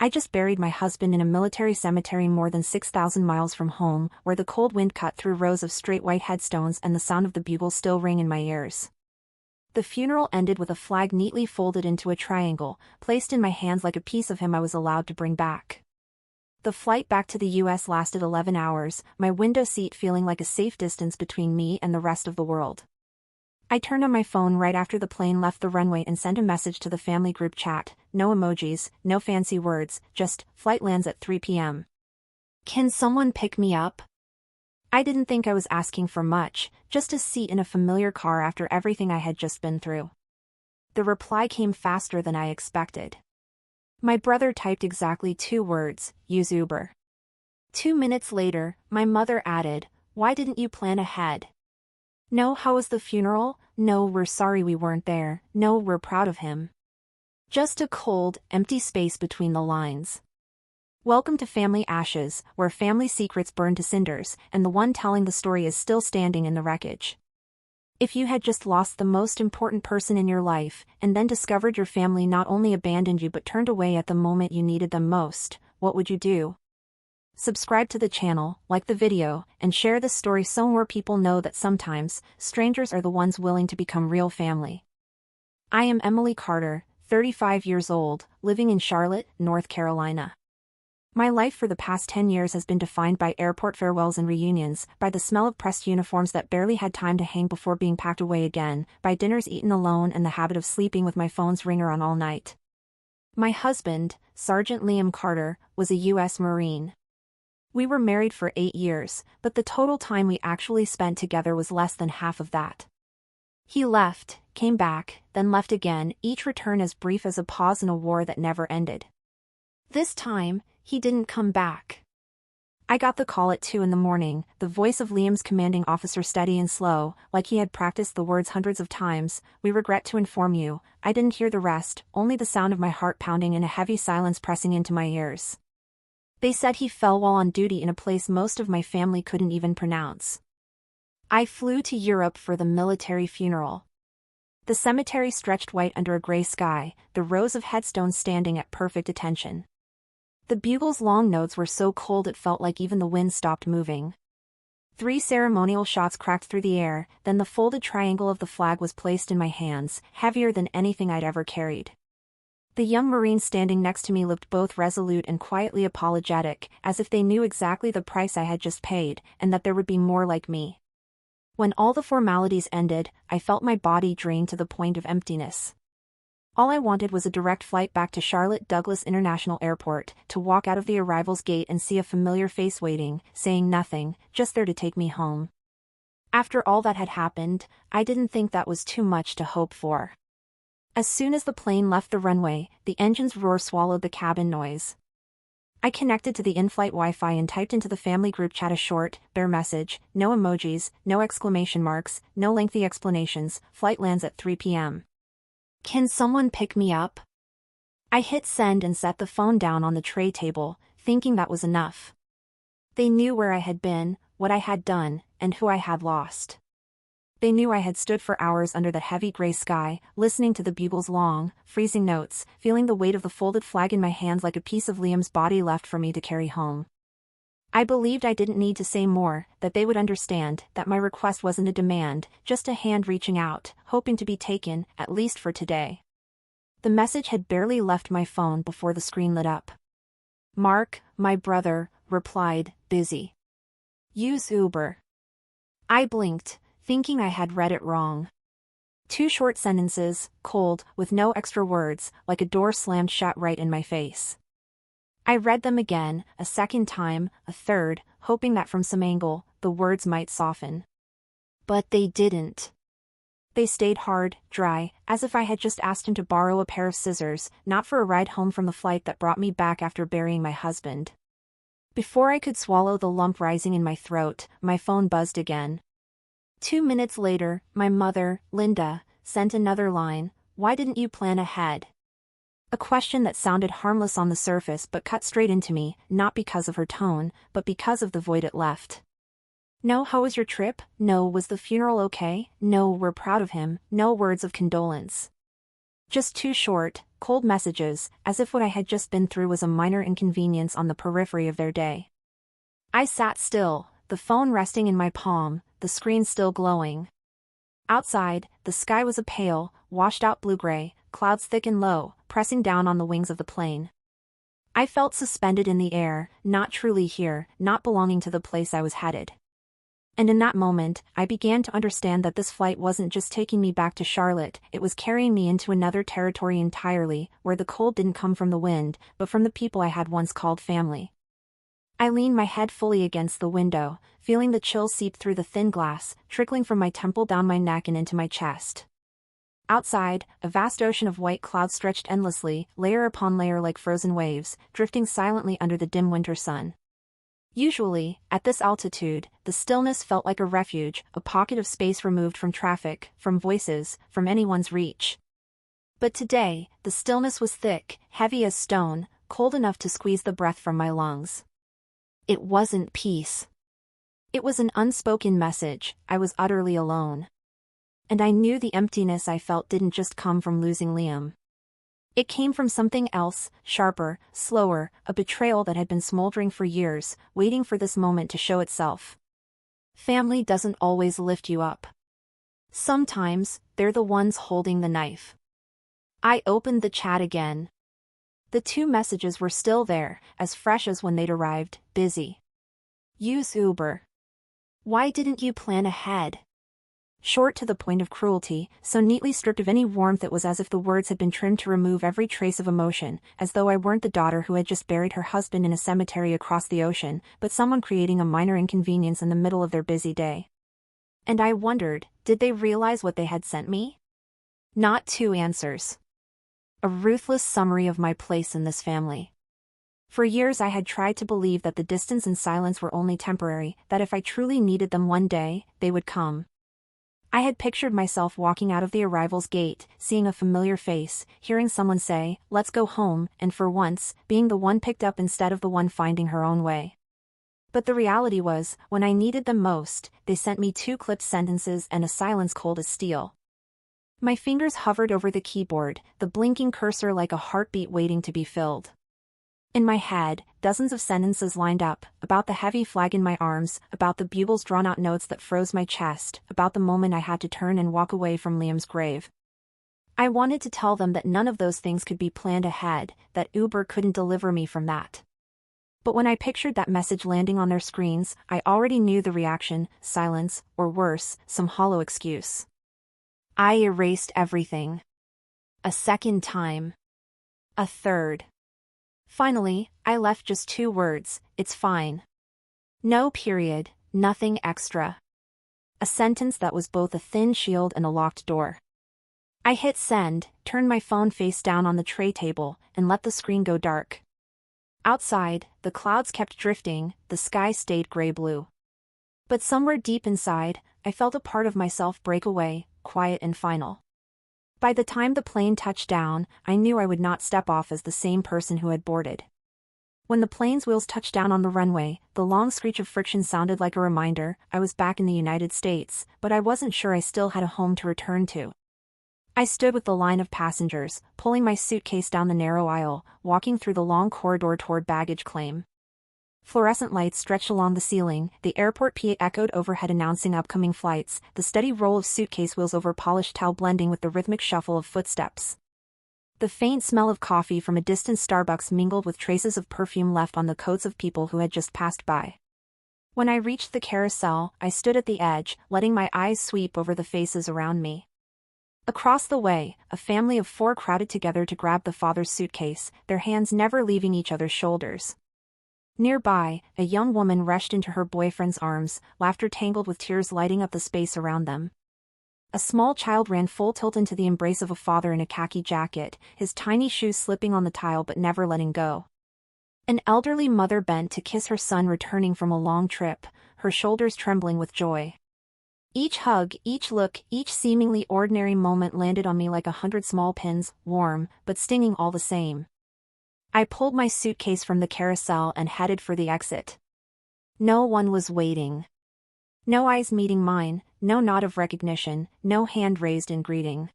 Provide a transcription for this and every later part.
I just buried my husband in a military cemetery more than 6,000 miles from home, where the cold wind cut through rows of straight white headstones and the sound of the bugle still rang in my ears. The funeral ended with a flag neatly folded into a triangle, placed in my hands like a piece of him I was allowed to bring back. The flight back to the US lasted 11 hours, my window seat feeling like a safe distance between me and the rest of the world. I turned on my phone right after the plane left the runway and sent a message to the family group chat, no emojis, no fancy words, just, "Flight lands at 3 p.m. Can someone pick me up?" I didn't think I was asking for much, just a seat in a familiar car after everything I had just been through. The reply came faster than I expected. My brother typed exactly 2 words, "Use Uber." 2 minutes later, my mother added, "Why didn't you plan ahead?" No, how was the funeral? No, we're sorry we weren't there. No, we're proud of him. Just a cold, empty space between the lines. Welcome to Family Ashes, where family secrets burn to cinders, and the one telling the story is still standing in the wreckage. If you had just lost the most important person in your life, and then discovered your family not only abandoned you but turned away at the moment you needed them most, what would you do? Subscribe to the channel, like the video, and share this story so more people know that sometimes, strangers are the ones willing to become real family. I am Emily Carter, 35 years old, living in Charlotte, North Carolina. My life for the past 10 years has been defined by airport farewells and reunions, by the smell of pressed uniforms that barely had time to hang before being packed away again, by dinners eaten alone and the habit of sleeping with my phone's ringer on all night. My husband, Sergeant Liam Carter, was a U.S. Marine. We were married for 8 years, but the total time we actually spent together was less than half of that. He left, came back, then left again, each return as brief as a pause in a war that never ended. This time, he didn't come back. I got the call at 2 in the morning, the voice of Liam's commanding officer steady and slow, like he had practiced the words hundreds of times. "We regret to inform you." I didn't hear the rest, only the sound of my heart pounding and a heavy silence pressing into my ears. They said he fell while on duty in a place most of my family couldn't even pronounce. I flew to Europe for the military funeral. The cemetery stretched white under a gray sky, the rows of headstones standing at perfect attention. The bugle's long notes were so cold it felt like even the wind stopped moving. 3 ceremonial shots cracked through the air, then the folded triangle of the flag was placed in my hands, heavier than anything I'd ever carried. The young Marine standing next to me looked both resolute and quietly apologetic, as if they knew exactly the price I had just paid, and that there would be more like me. When all the formalities ended, I felt my body drain to the point of emptiness. All I wanted was a direct flight back to Charlotte Douglas International Airport, to walk out of the arrivals gate and see a familiar face waiting, saying nothing, just there to take me home. After all that had happened, I didn't think that was too much to hope for. As soon as the plane left the runway, the engine's roar swallowed the cabin noise. I connected to the in-flight Wi-Fi and typed into the family group chat a short, bare message, no emojis, no exclamation marks, no lengthy explanations. "Flight lands at 3 p.m. Can someone pick me up?" I hit send and set the phone down on the tray table, thinking that was enough. They knew where I had been, what I had done, and who I had lost. They knew I had stood for hours under the heavy gray sky, listening to the bugle's long, freezing notes, feeling the weight of the folded flag in my hands like a piece of Liam's body left for me to carry home. I believed I didn't need to say more, that they would understand, that my request wasn't a demand, just a hand reaching out, hoping to be taken, at least for today. The message had barely left my phone before the screen lit up. Mark, my brother, replied, "Busy. Use Uber." I blinked, thinking I had read it wrong. 2 short sentences, cold, with no extra words, like a door slammed shut right in my face. I read them again, a second time, a third, hoping that from some angle, the words might soften. But they didn't. They stayed hard, dry, as if I had just asked him to borrow a pair of scissors, not for a ride home from the flight that brought me back after burying my husband. Before I could swallow the lump rising in my throat, my phone buzzed again. 2 minutes later, my mother, Linda, sent another line, "Why didn't you plan ahead?" A question that sounded harmless on the surface but cut straight into me, not because of her tone, but because of the void it left. No, how was your trip? No, was the funeral okay? No, we're proud of him. No words of condolence. Just two short, cold messages, as if what I had just been through was a minor inconvenience on the periphery of their day. I sat still, the phone resting in my palm, the screen still glowing. Outside, the sky was a pale, washed-out blue-gray, clouds thick and low, pressing down on the wings of the plane. I felt suspended in the air, not truly here, not belonging to the place I was headed. And in that moment, I began to understand that this flight wasn't just taking me back to Charlotte, it was carrying me into another territory entirely, where the cold didn't come from the wind, but from the people I had once called family. I leaned my head fully against the window, feeling the chill seep through the thin glass, trickling from my temple down my neck and into my chest. Outside, a vast ocean of white clouds stretched endlessly, layer upon layer like frozen waves, drifting silently under the dim winter sun. Usually, at this altitude, the stillness felt like a refuge, a pocket of space removed from traffic, from voices, from anyone's reach. But today, the stillness was thick, heavy as stone, cold enough to squeeze the breath from my lungs. It wasn't peace. It was an unspoken message, I was utterly alone. And I knew the emptiness I felt didn't just come from losing Liam. It came from something else, sharper, slower, a betrayal that had been smoldering for years, waiting for this moment to show itself. Family doesn't always lift you up. Sometimes, they're the ones holding the knife. I opened the chat again. The two messages were still there, as fresh as when they'd arrived, busy. Use Uber. Why didn't you plan ahead? Short to the point of cruelty, so neatly stripped of any warmth it was as if the words had been trimmed to remove every trace of emotion, as though I weren't the daughter who had just buried her husband in a cemetery across the ocean, but someone creating a minor inconvenience in the middle of their busy day. And I wondered, did they realize what they had sent me? Not two answers. A ruthless summary of my place in this family. For years I had tried to believe that the distance and silence were only temporary, that if I truly needed them one day, they would come. I had pictured myself walking out of the arrival's gate, seeing a familiar face, hearing someone say, "Let's go home," and for once, being the one picked up instead of the one finding her own way. But the reality was, when I needed them most, they sent me two clipped sentences and a silence cold as steel. My fingers hovered over the keyboard, the blinking cursor like a heartbeat waiting to be filled. In my head, dozens of sentences lined up, about the heavy flag in my arms, about the bugle's drawn-out notes that froze my chest, about the moment I had to turn and walk away from Liam's grave. I wanted to tell them that none of those things could be planned ahead, that Uber couldn't deliver me from that. But when I pictured that message landing on their screens, I already knew the reaction, silence, or worse, some hollow excuse. I erased everything. A second time. A third. Finally, I left just two words, "It's fine." No period, nothing extra. A sentence that was both a thin shield and a locked door. I hit send, turned my phone face down on the tray table, and let the screen go dark. Outside, the clouds kept drifting, the sky stayed gray-blue. But somewhere deep inside, I felt a part of myself break away, quiet and final. By the time the plane touched down, I knew I would not step off as the same person who had boarded. When the plane's wheels touched down on the runway, the long screech of friction sounded like a reminder I was back in the United States, but I wasn't sure I still had a home to return to. I stood with the line of passengers, pulling my suitcase down the narrow aisle, walking through the long corridor toward baggage claim. Fluorescent lights stretched along the ceiling, the airport PA echoed overhead announcing upcoming flights, the steady roll of suitcase wheels over polished tile blending with the rhythmic shuffle of footsteps. The faint smell of coffee from a distant Starbucks mingled with traces of perfume left on the coats of people who had just passed by. When I reached the carousel, I stood at the edge, letting my eyes sweep over the faces around me. Across the way, a family of four crowded together to grab the father's suitcase, their hands never leaving each other's shoulders. Nearby, a young woman rushed into her boyfriend's arms, laughter tangled with tears lighting up the space around them. A small child ran full tilt into the embrace of a father in a khaki jacket, his tiny shoes slipping on the tile but never letting go. An elderly mother bent to kiss her son returning from a long trip, her shoulders trembling with joy. Each hug, each look, each seemingly ordinary moment landed on me like 100 small pins, warm, but stinging all the same. I pulled my suitcase from the carousel and headed for the exit. No one was waiting. No eyes meeting mine, no nod of recognition, no hand raised in greeting.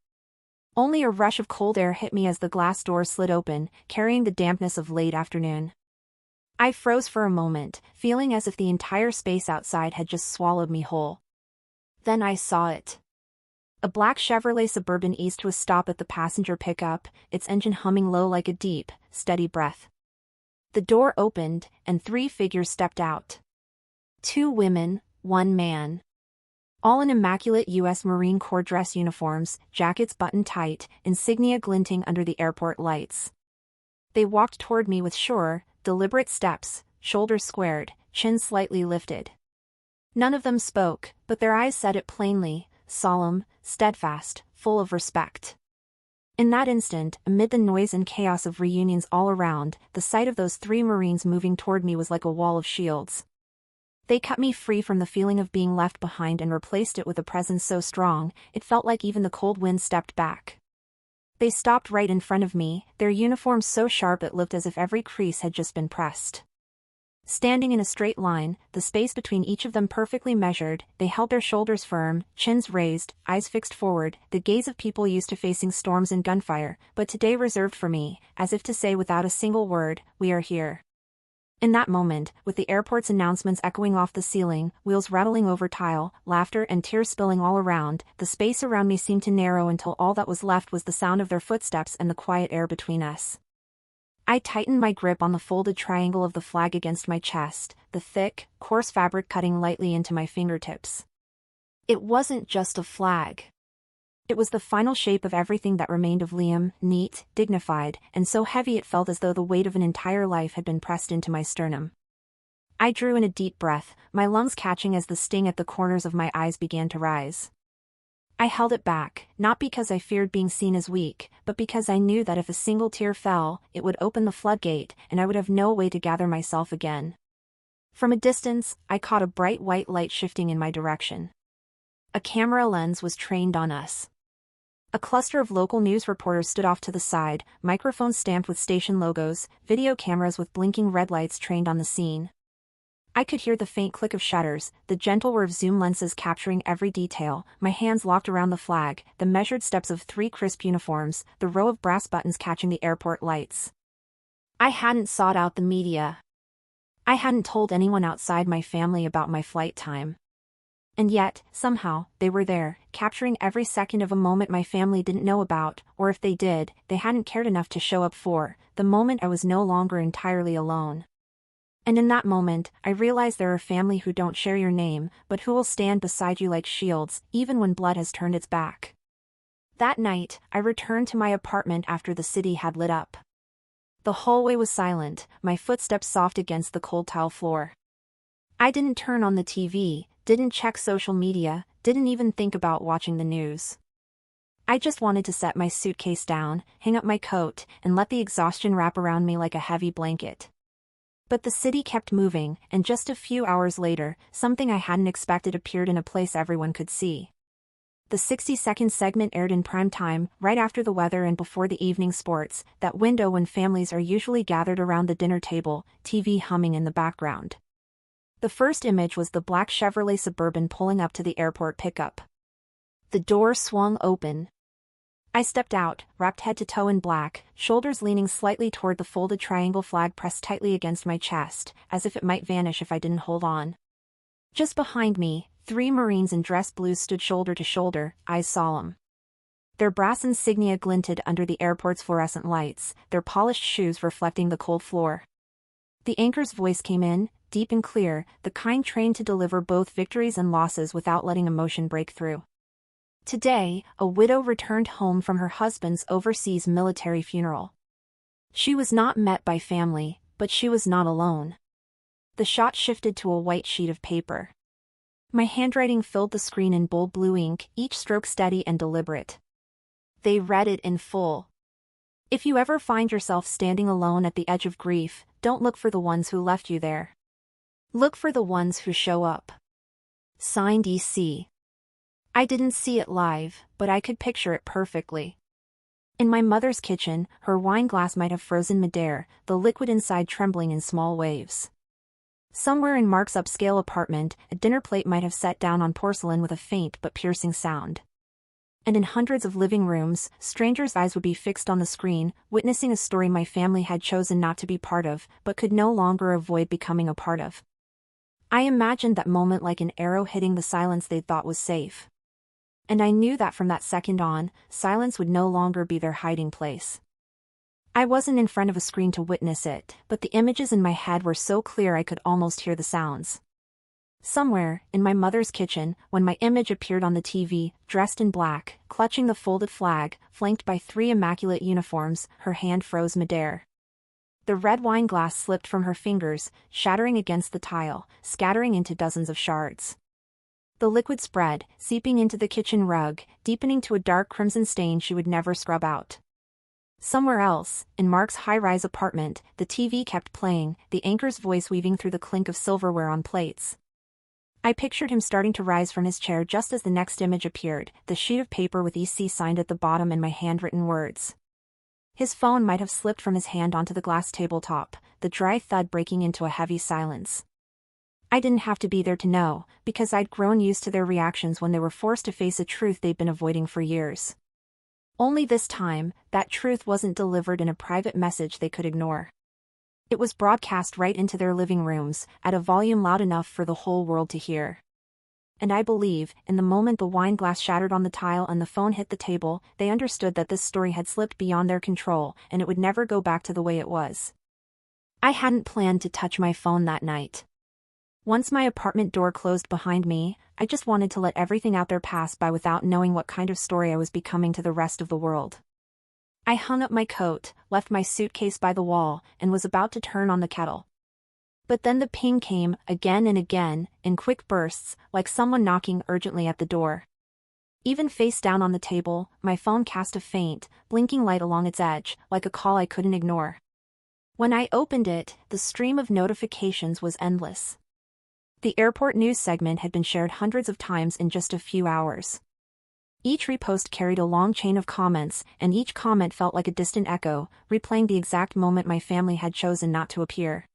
Only a rush of cold air hit me as the glass door slid open, carrying the dampness of late afternoon. I froze for a moment, feeling as if the entire space outside had just swallowed me whole. Then I saw it. A black Chevrolet Suburban eased to a stop at the passenger pickup, its engine humming low like a deep, steady breath. The door opened, and 3 figures stepped out. 2 women, 1 man. All in immaculate U.S. Marine Corps dress uniforms, jackets buttoned tight, insignia glinting under the airport lights. They walked toward me with sure, deliberate steps, shoulders squared, chins slightly lifted. None of them spoke, but their eyes said it plainly, solemn, steadfast, full of respect. In that instant, amid the noise and chaos of reunions all around, the sight of those 3 Marines moving toward me was like a wall of shields. They cut me free from the feeling of being left behind and replaced it with a presence so strong, it felt like even the cold wind stepped back. They stopped right in front of me, their uniforms so sharp it looked as if every crease had just been pressed. Standing in a straight line, the space between each of them perfectly measured, they held their shoulders firm, chins raised, eyes fixed forward, the gaze of people used to facing storms and gunfire, but today reserved for me, as if to say without a single word, "We are here." In that moment, with the airport's announcements echoing off the ceiling, wheels rattling over tile, laughter and tears spilling all around, the space around me seemed to narrow until all that was left was the sound of their footsteps and the quiet air between us. I tightened my grip on the folded triangle of the flag against my chest, the thick, coarse fabric cutting lightly into my fingertips. It wasn't just a flag. It was the final shape of everything that remained of Liam, neat, dignified, and so heavy it felt as though the weight of an entire life had been pressed into my sternum. I drew in a deep breath, my lungs catching as the sting at the corners of my eyes began to rise. I held it back, not because I feared being seen as weak, but because I knew that if a single tear fell, it would open the floodgate, and I would have no way to gather myself again. From a distance, I caught a bright white light shifting in my direction. A camera lens was trained on us. A cluster of local news reporters stood off to the side, microphones stamped with station logos, video cameras with blinking red lights trained on the scene. I could hear the faint click of shutters, the gentle whir of zoom lenses capturing every detail, my hands locked around the flag, the measured steps of 3 crisp uniforms, the row of brass buttons catching the airport lights. I hadn't sought out the media. I hadn't told anyone outside my family about my flight time. And yet, somehow, they were there, capturing every second of a moment my family didn't know about, or if they did, they hadn't cared enough to show up for, the moment I was no longer entirely alone. And in that moment, I realized there are family who don't share your name, but who will stand beside you like shields, even when blood has turned its back. That night, I returned to my apartment after the city had lit up. The hallway was silent, my footsteps soft against the cold tile floor. I didn't turn on the TV, didn't check social media, didn't even think about watching the news. I just wanted to set my suitcase down, hang up my coat, and let the exhaustion wrap around me like a heavy blanket. But the city kept moving, and just a few hours later, something I hadn't expected appeared in a place everyone could see. The 60-second segment aired in prime time, right after the weather and before the evening sports, that window when families are usually gathered around the dinner table, TV humming in the background. The first image was the black Chevrolet Suburban pulling up to the airport pickup. The door swung open. I stepped out, wrapped head to toe in black, shoulders leaning slightly toward the folded triangle flag pressed tightly against my chest, as if it might vanish if I didn't hold on. Just behind me, 3 Marines in dress blues stood shoulder to shoulder, eyes solemn. Their brass insignia glinted under the airport's fluorescent lights, their polished shoes reflecting the cold floor. The anchor's voice came in, deep and clear, the kind trained to deliver both victories and losses without letting emotion break through. Today, a widow returned home from her husband's overseas military funeral. She was not met by family, but she was not alone. The shot shifted to a white sheet of paper. My handwriting filled the screen in bold blue ink, each stroke steady and deliberate. They read it in full. If you ever find yourself standing alone at the edge of grief, don't look for the ones who left you there. Look for the ones who show up. Signed EC. I didn't see it live, but I could picture it perfectly. In my mother's kitchen, her wine glass might have frozen midair, the liquid inside trembling in small waves. Somewhere in Mark's upscale apartment, a dinner plate might have set down on porcelain with a faint but piercing sound. And in hundreds of living rooms, strangers' eyes would be fixed on the screen, witnessing a story my family had chosen not to be part of, but could no longer avoid becoming a part of. I imagined that moment like an arrow hitting the silence they thought was safe. And I knew that from that second on, silence would no longer be their hiding place. I wasn't in front of a screen to witness it, but the images in my head were so clear I could almost hear the sounds. Somewhere, in my mother's kitchen, when my image appeared on the TV, dressed in black, clutching the folded flag, flanked by 3 immaculate uniforms, her hand froze midair. The red wine glass slipped from her fingers, shattering against the tile, scattering into dozens of shards. The liquid spread, seeping into the kitchen rug, deepening to a dark crimson stain she would never scrub out. Somewhere else, in Mark's high-rise apartment, the TV kept playing, the anchor's voice weaving through the clink of silverware on plates. I pictured him starting to rise from his chair just as the next image appeared, the sheet of paper with EC signed at the bottom and my handwritten words. His phone might have slipped from his hand onto the glass tabletop, the dry thud breaking into a heavy silence. I didn't have to be there to know, because I'd grown used to their reactions when they were forced to face a truth they'd been avoiding for years. Only this time, that truth wasn't delivered in a private message they could ignore. It was broadcast right into their living rooms, at a volume loud enough for the whole world to hear. And I believe, in the moment the wine glass shattered on the tile and the phone hit the table, they understood that this story had slipped beyond their control, and it would never go back to the way it was. I hadn't planned to touch my phone that night. Once my apartment door closed behind me, I just wanted to let everything out there pass by without knowing what kind of story I was becoming to the rest of the world. I hung up my coat, left my suitcase by the wall, and was about to turn on the kettle. But then the ping came, again and again, in quick bursts, like someone knocking urgently at the door. Even face down on the table, my phone cast a faint, blinking light along its edge, like a call I couldn't ignore. When I opened it, the stream of notifications was endless. The airport news segment had been shared hundreds of times in just a few hours. Each repost carried a long chain of comments, and each comment felt like a distant echo, replaying the exact moment my family had chosen not to appear.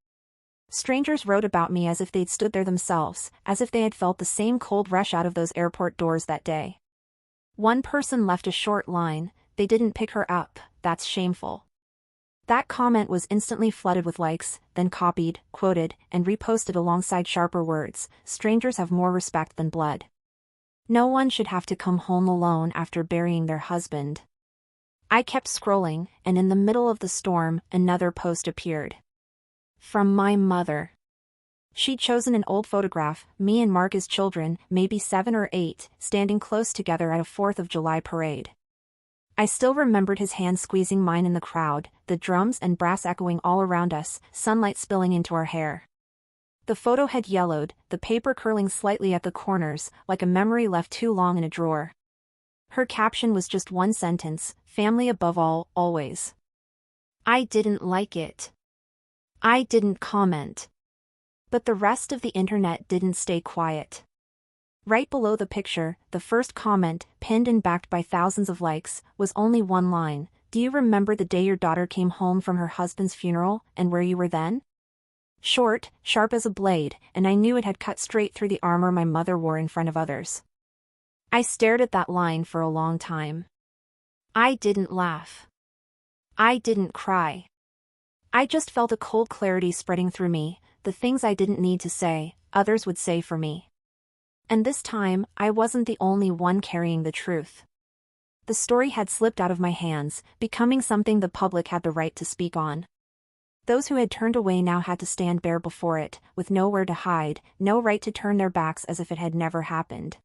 Strangers wrote about me as if they'd stood there themselves, as if they had felt the same cold rush out of those airport doors that day. One person left a short line, "They didn't pick her up, that's shameful." That comment was instantly flooded with likes, then copied, quoted, and reposted alongside sharper words, "Strangers have more respect than blood. No one should have to come home alone after burying their husband." I kept scrolling, and in the middle of the storm, another post appeared. From my mother. She'd chosen an old photograph, me and Mark as children, maybe 7 or 8, standing close together at a 4th of July parade. I still remembered his hand squeezing mine in the crowd, the drums and brass echoing all around us, sunlight spilling into our hair. The photo had yellowed, the paper curling slightly at the corners, like a memory left too long in a drawer. Her caption was just one sentence, "Family above all, always." I didn't like it. I didn't comment. But the rest of the internet didn't stay quiet. Right below the picture, the first comment, pinned and backed by thousands of likes, was only one line, "Do you remember the day your daughter came home from her husband's funeral, and where you were then?" Short, sharp as a blade, and I knew it had cut straight through the armor my mother wore in front of others. I stared at that line for a long time. I didn't laugh. I didn't cry. I just felt a cold clarity spreading through me, the things I didn't need to say, others would say for me. And this time, I wasn't the only one carrying the truth. The story had slipped out of my hands, becoming something the public had the right to speak on. Those who had turned away now had to stand bare before it, with nowhere to hide, no right to turn their backs as if it had never happened.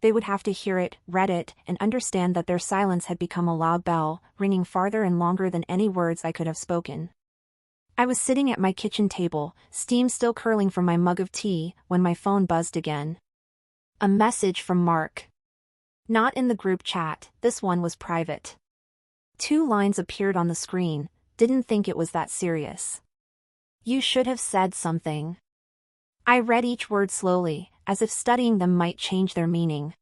They would have to hear it, read it, and understand that their silence had become a loud bell, ringing farther and longer than any words I could have spoken. I was sitting at my kitchen table, steam still curling from my mug of tea, when my phone buzzed again. A message from Mark. Not in the group chat, this one was private. 2 lines appeared on the screen, "Didn't think it was that serious. You should have said something." I read each word slowly, as if studying them might change their meaning.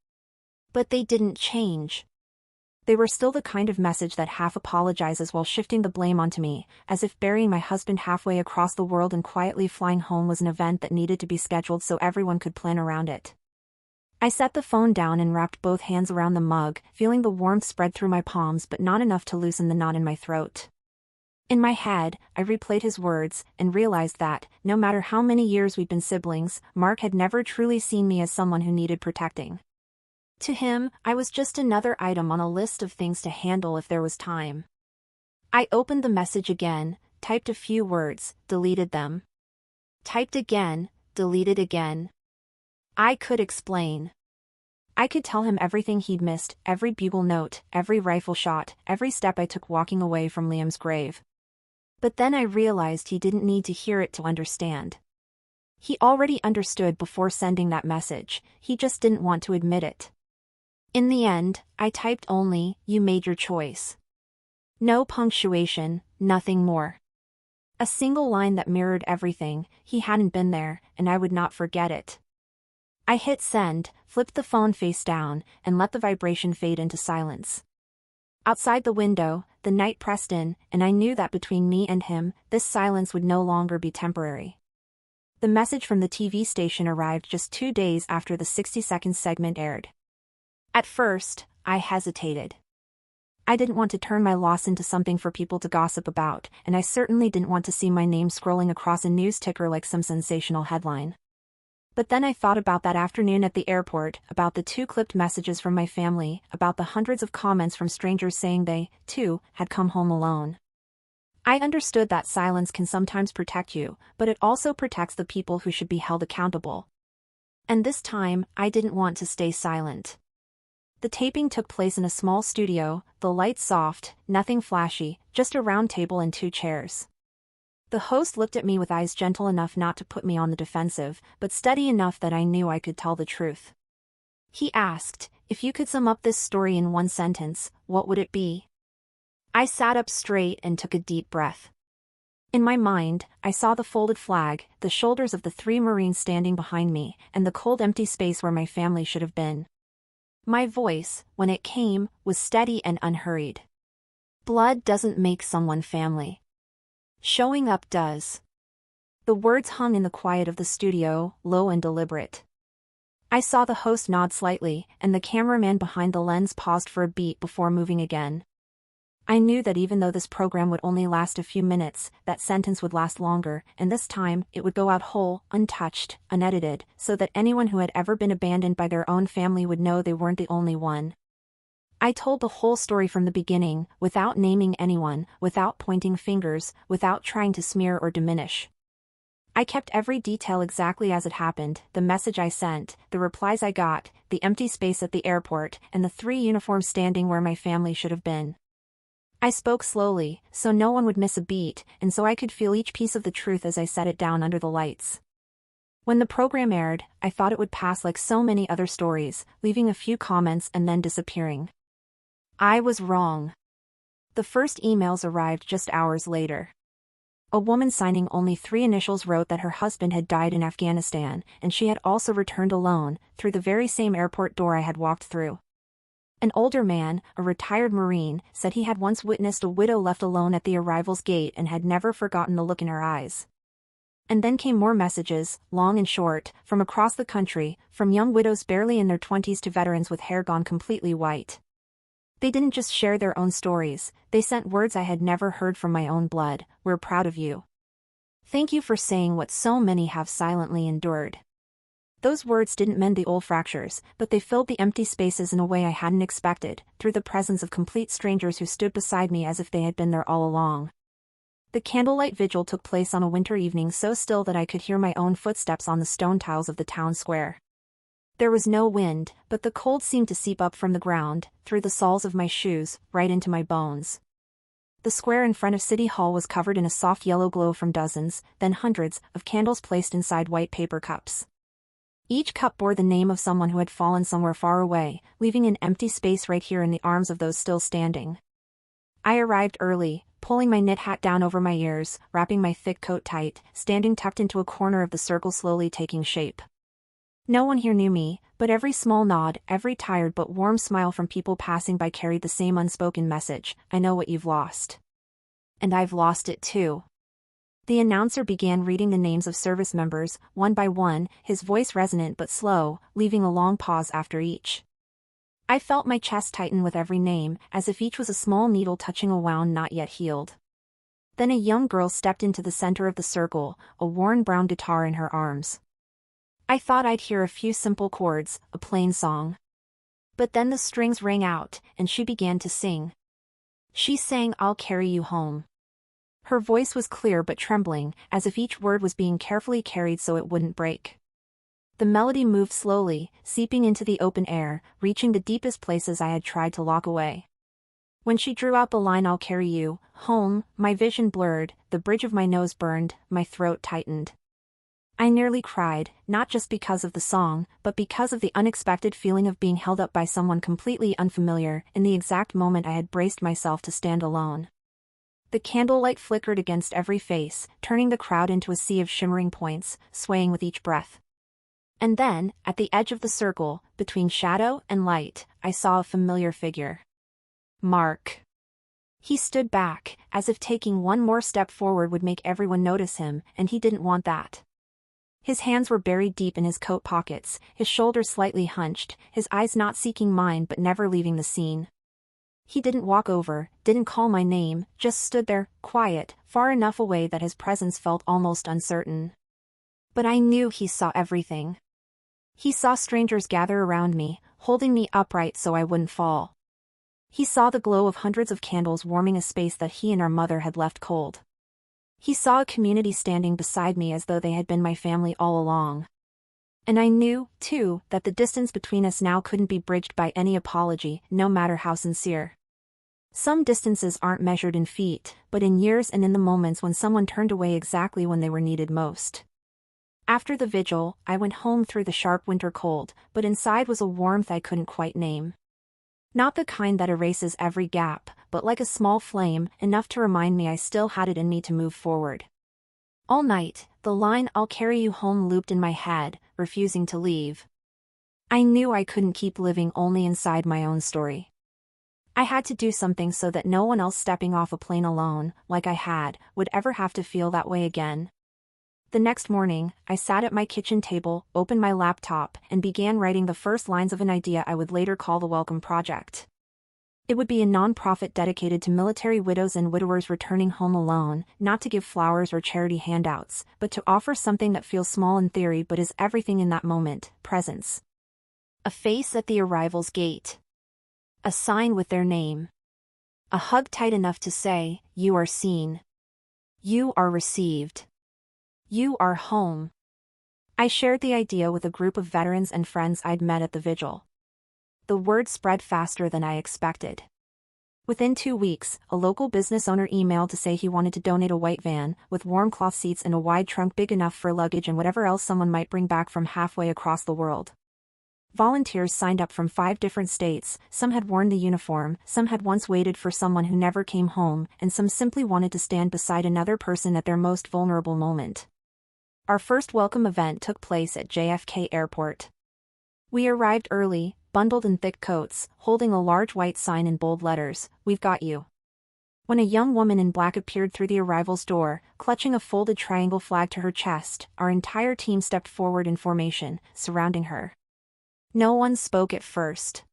But they didn't change. They were still the kind of message that half apologizes while shifting the blame onto me, as if burying my husband halfway across the world and quietly flying home was an event that needed to be scheduled so everyone could plan around it. I set the phone down and wrapped both hands around the mug, feeling the warmth spread through my palms but not enough to loosen the knot in my throat. In my head, I replayed his words and realized that, no matter how many years we'd been siblings, Mark had never truly seen me as someone who needed protecting. To him, I was just another item on a list of things to handle if there was time. I opened the message again, typed a few words, deleted them. Typed again, deleted again. I could explain. I could tell him everything he'd missed, every bugle note, every rifle shot, every step I took walking away from Liam's grave. But then I realized he didn't need to hear it to understand. He already understood before sending that message, he just didn't want to admit it. In the end, I typed only, "You made your choice." No punctuation, nothing more. A single line that mirrored everything, he hadn't been there, and I would not forget it. I hit send, flipped the phone face down, and let the vibration fade into silence. Outside the window, the night pressed in, and I knew that between me and him, this silence would no longer be temporary. The message from the TV station arrived just 2 days after the 60-second segment aired. At first, I hesitated. I didn't want to turn my loss into something for people to gossip about, and I certainly didn't want to see my name scrolling across a news ticker like some sensational headline. But then I thought about that afternoon at the airport, about the 2 clipped messages from my family, about the hundreds of comments from strangers saying they, too, had come home alone. I understood that silence can sometimes protect you, but it also protects the people who should be held accountable. And this time, I didn't want to stay silent. The taping took place in a small studio, the lights soft, nothing flashy, just a round table and 2 chairs. The host looked at me with eyes gentle enough not to put me on the defensive, but steady enough that I knew I could tell the truth. He asked, "If you could sum up this story in 1 sentence, what would it be?" I sat up straight and took a deep breath. In my mind, I saw the folded flag, the shoulders of the 3 Marines standing behind me, and the cold empty space where my family should have been. My voice, when it came, was steady and unhurried. Blood doesn't make someone family. Showing up does. The words hung in the quiet of the studio, low and deliberate. I saw the host nod slightly, and the cameraman behind the lens paused for a beat before moving again. I knew that even though this program would only last a few minutes, that sentence would last longer, and this time, it would go out whole, untouched, unedited, so that anyone who had ever been abandoned by their own family would know they weren't the only one. I told the whole story from the beginning, without naming anyone, without pointing fingers, without trying to smear or diminish. I kept every detail exactly as it happened, the message I sent, the replies I got, the empty space at the airport, and the 3 uniforms standing where my family should have been. I spoke slowly, so no one would miss a beat, and so I could feel each piece of the truth as I set it down under the lights. When the program aired, I thought it would pass like so many other stories, leaving a few comments and then disappearing. I was wrong. The first emails arrived just hours later. A woman signing only 3 initials wrote that her husband had died in Afghanistan, and she had also returned alone, through the very same airport door I had walked through. An older man, a retired Marine, said he had once witnessed a widow left alone at the arrival's gate and had never forgotten the look in her eyes. And then came more messages, long and short, from across the country, from young widows barely in their 20s to veterans with hair gone completely white. They didn't just share their own stories, they sent words I had never heard from my own blood: "We're proud of you. Thank you for saying what so many have silently endured." Those words didn't mend the old fractures, but they filled the empty spaces in a way I hadn't expected, through the presence of complete strangers who stood beside me as if they had been there all along. The candlelight vigil took place on a winter evening so still that I could hear my own footsteps on the stone tiles of the town square. There was no wind, but the cold seemed to seep up from the ground, through the soles of my shoes, right into my bones. The square in front of City Hall was covered in a soft yellow glow from dozens, then hundreds, of candles placed inside white paper cups. Each cup bore the name of someone who had fallen somewhere far away, leaving an empty space right here in the arms of those still standing. I arrived early, pulling my knit hat down over my ears, wrapping my thick coat tight, standing tucked into a corner of the circle slowly taking shape. No one here knew me, but every small nod, every tired but warm smile from people passing by carried the same unspoken message: "I know what you've lost. And I've lost it too." The announcer began reading the names of service members, one by one, his voice resonant but slow, leaving a long pause after each. I felt my chest tighten with every name, as if each was a small needle touching a wound not yet healed. Then a young girl stepped into the center of the circle, a worn brown guitar in her arms. I thought I'd hear a few simple chords, a plain song. But then the strings rang out, and she began to sing. She sang "I'll Carry You Home." Her voice was clear but trembling, as if each word was being carefully carried so it wouldn't break. The melody moved slowly, seeping into the open air, reaching the deepest places I had tried to lock away. When she drew out the line "I'll carry you home," my vision blurred, the bridge of my nose burned, my throat tightened. I nearly cried, not just because of the song, but because of the unexpected feeling of being held up by someone completely unfamiliar, in the exact moment I had braced myself to stand alone. The candlelight flickered against every face, turning the crowd into a sea of shimmering points, swaying with each breath. And then, at the edge of the circle, between shadow and light, I saw a familiar figure. Mark. He stood back, as if taking one more step forward would make everyone notice him, and he didn't want that. His hands were buried deep in his coat pockets, his shoulders slightly hunched, his eyes not seeking mine but never leaving the scene. He didn't walk over, didn't call my name, just stood there, quiet, far enough away that his presence felt almost uncertain. But I knew he saw everything. He saw strangers gather around me, holding me upright so I wouldn't fall. He saw the glow of hundreds of candles warming a space that he and our mother had left cold. He saw a community standing beside me as though they had been my family all along. And I knew, too, that the distance between us now couldn't be bridged by any apology, no matter how sincere. Some distances aren't measured in feet, but in years and in the moments when someone turned away exactly when they were needed most. After the vigil, I went home through the sharp winter cold, but inside was a warmth I couldn't quite name. Not the kind that erases every gap, but like a small flame, enough to remind me I still had it in me to move forward. All night, the line "I'll carry you home" looped in my head, refusing to leave. I knew I couldn't keep living only inside my own story. I had to do something so that no one else stepping off a plane alone, like I had, would ever have to feel that way again. The next morning, I sat at my kitchen table, opened my laptop, and began writing the first lines of an idea I would later call the Welcome Project. It would be a non-profit dedicated to military widows and widowers returning home alone, not to give flowers or charity handouts, but to offer something that feels small in theory but is everything in that moment: presence. A face at the arrival's gate. A sign with their name. A hug tight enough to say, "You are seen. You are received. You are home." I shared the idea with a group of veterans and friends I'd met at the vigil. The word spread faster than I expected. Within 2 weeks, a local business owner emailed to say he wanted to donate a white van, with warm cloth seats and a wide trunk big enough for luggage and whatever else someone might bring back from halfway across the world. Volunteers signed up from 5 different states, some had worn the uniform, some had once waited for someone who never came home, and some simply wanted to stand beside another person at their most vulnerable moment. Our first welcome event took place at JFK Airport. We arrived early, bundled in thick coats, holding a large white sign in bold letters, "We've got you." When a young woman in black appeared through the arrival's door, clutching a folded triangle flag to her chest, our entire team stepped forward in formation, surrounding her. No one spoke at first.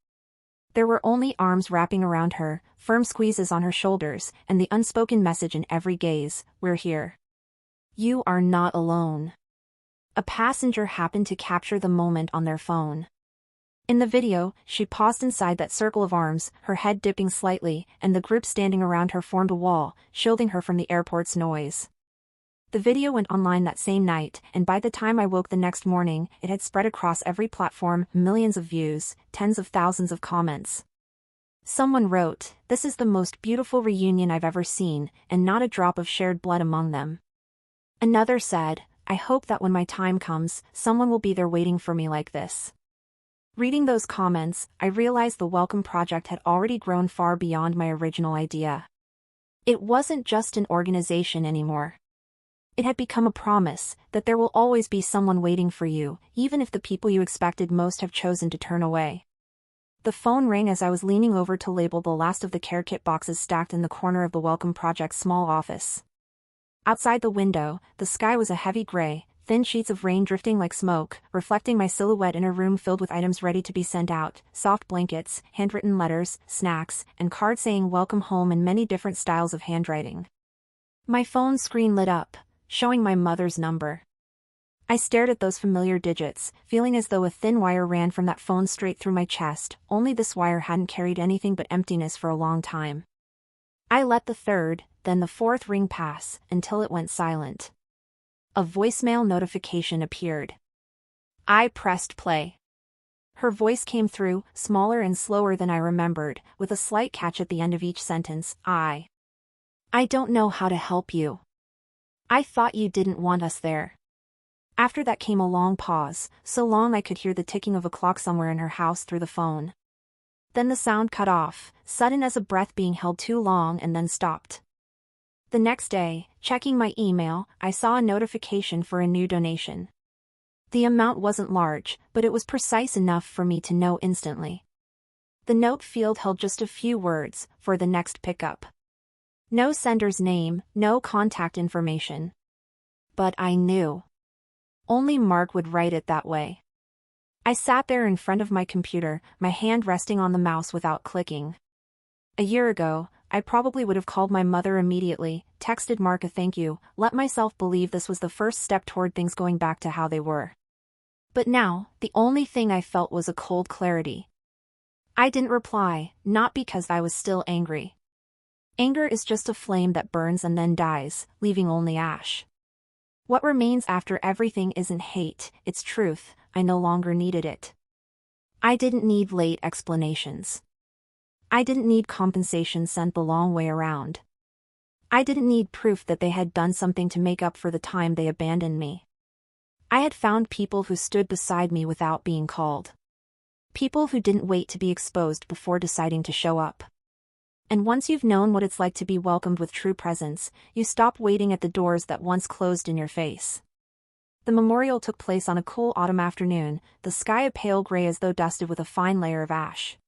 There were only arms wrapping around her, firm squeezes on her shoulders, and the unspoken message in every gaze: "We're here. You are not alone." A passenger happened to capture the moment on their phone. In the video, she paused inside that circle of arms, her head dipping slightly, and the group standing around her formed a wall, shielding her from the airport's noise. The video went online that same night, and by the time I woke the next morning, it had spread across every platform, millions of views, tens of thousands of comments. Someone wrote, "This is the most beautiful reunion I've ever seen, and not a drop of shared blood among them." Another said, "I hope that when my time comes, someone will be there waiting for me like this." Reading those comments, I realized the Welcome Project had already grown far beyond my original idea. It wasn't just an organization anymore. It had become a promise that there will always be someone waiting for you, even if the people you expected most have chosen to turn away. The phone rang as I was leaning over to label the last of the care kit boxes stacked in the corner of the Welcome Project's small office. Outside the window, the sky was a heavy gray, thin sheets of rain drifting like smoke, reflecting my silhouette in a room filled with items ready to be sent out, soft blankets, handwritten letters, snacks, and cards saying welcome home in many different styles of handwriting. My phone screen lit up, showing my mother's number. I stared at those familiar digits, feeling as though a thin wire ran from that phone straight through my chest, only this wire hadn't carried anything but emptiness for a long time. I let the third, then the fourth ring pass, until it went silent. A voicemail notification appeared. I pressed play. Her voice came through, smaller and slower than I remembered, with a slight catch at the end of each sentence. I don't know how to help you. I thought you didn't want us there. After that came a long pause, so long I could hear the ticking of a clock somewhere in her house through the phone. Then the sound cut off, sudden as a breath being held too long and then stopped. The next day, checking my email, I saw a notification for a new donation. The amount wasn't large, but it was precise enough for me to know instantly. The note field held just a few words, for the next pickup. No sender's name, no contact information. But I knew. Only Mark would write it that way. I sat there in front of my computer, my hand resting on the mouse without clicking. A year ago, I probably would have called my mother immediately, texted Mark a thank you, let myself believe this was the first step toward things going back to how they were. But now, the only thing I felt was a cold clarity. I didn't reply, not because I was still angry. Anger is just a flame that burns and then dies, leaving only ash. What remains after everything isn't hate, it's truth. I no longer needed it. I didn't need late explanations. I didn't need compensation sent the long way around. I didn't need proof that they had done something to make up for the time they abandoned me. I had found people who stood beside me without being called. People who didn't wait to be exposed before deciding to show up. And once you've known what it's like to be welcomed with true presence, you stop waiting at the doors that once closed in your face. The memorial took place on a cool autumn afternoon, the sky a pale gray as though dusted with a fine layer of ash.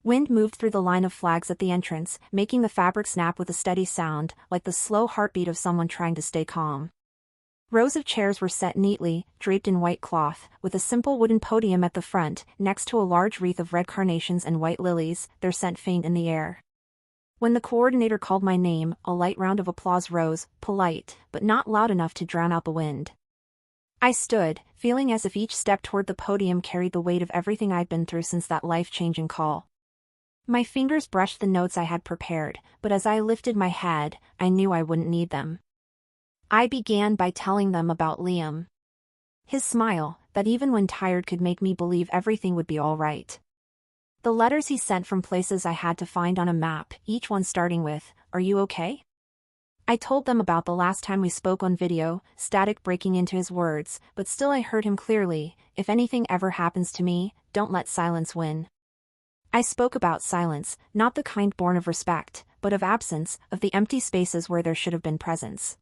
Wind moved through the line of flags at the entrance, making the fabric snap with a steady sound, like the slow heartbeat of someone trying to stay calm. Rows of chairs were set neatly, draped in white cloth, with a simple wooden podium at the front, next to a large wreath of red carnations and white lilies, their scent faint in the air. When the coordinator called my name, a light round of applause rose, polite, but not loud enough to drown out the wind. I stood, feeling as if each step toward the podium carried the weight of everything I'd been through since that life-changing call. My fingers brushed the notes I had prepared, but as I lifted my head, I knew I wouldn't need them. I began by telling them about Liam. His smile, that even when tired could make me believe everything would be all right. The letters he sent from places I had to find on a map, each one starting with, "Are you okay?" I told them about the last time we spoke on video, static breaking into his words, but still I heard him clearly, "If anything ever happens to me, don't let silence win." I spoke about silence, not the kind born of respect, but of absence, of the empty spaces where there should have been presence.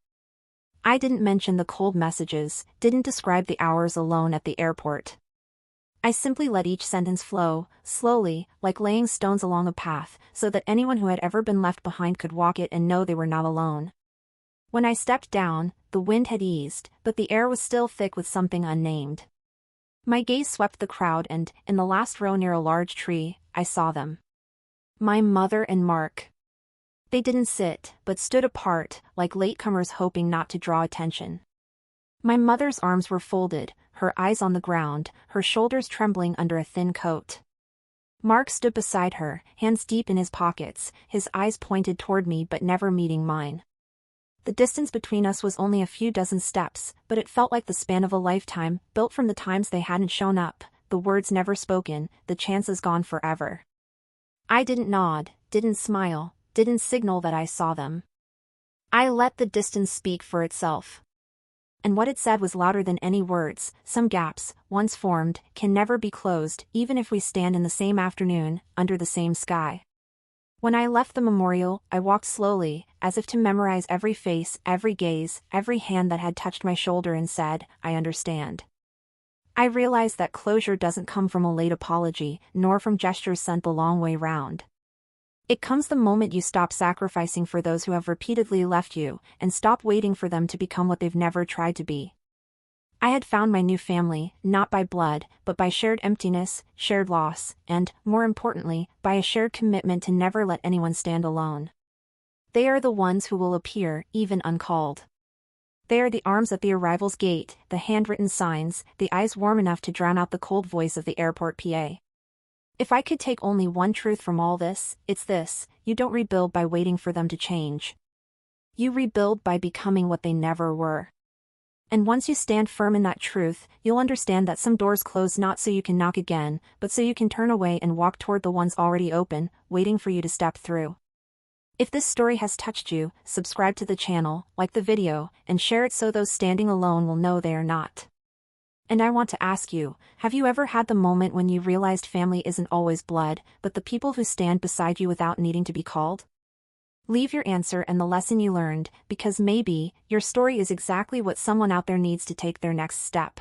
I didn't mention the cold messages, didn't describe the hours alone at the airport. I simply let each sentence flow, slowly, like laying stones along a path, so that anyone who had ever been left behind could walk it and know they were not alone. When I stepped down, the wind had eased, but the air was still thick with something unnamed. My gaze swept the crowd and, in the last row near a large tree, I saw them. My mother and Mark. They didn't sit, but stood apart, like latecomers hoping not to draw attention. My mother's arms were folded, her eyes on the ground, her shoulders trembling under a thin coat. Mark stood beside her, hands deep in his pockets, his eyes pointed toward me but never meeting mine. The distance between us was only a few dozen steps, but it felt like the span of a lifetime, built from the times they hadn't shown up, the words never spoken, the chances gone forever. I didn't nod, didn't smile, didn't signal that I saw them. I let the distance speak for itself. And what it said was louder than any words. Some gaps, once formed, can never be closed, even if we stand in the same afternoon, under the same sky. When I left the memorial, I walked slowly, as if to memorize every face, every gaze, every hand that had touched my shoulder and said, "I understand." I realized that closure doesn't come from a late apology, nor from gestures sent the long way round. It comes the moment you stop sacrificing for those who have repeatedly left you, and stop waiting for them to become what they've never tried to be. I had found my new family, not by blood, but by shared emptiness, shared loss, and, more importantly, by a shared commitment to never let anyone stand alone. They are the ones who will appear, even uncalled. They are the arms at the arrival's gate, the handwritten signs, the eyes warm enough to drown out the cold voice of the airport PA. If I could take only one truth from all this, it's this: you don't rebuild by waiting for them to change. You rebuild by becoming what they never were. And once you stand firm in that truth, you'll understand that some doors close not so you can knock again, but so you can turn away and walk toward the ones already open, waiting for you to step through. If this story has touched you, subscribe to the channel, like the video, and share it so those standing alone will know they are not. And I want to ask you, have you ever had the moment when you realized family isn't always blood, but the people who stand beside you without needing to be called? Leave your answer and the lesson you learned, because maybe your story is exactly what someone out there needs to take their next step.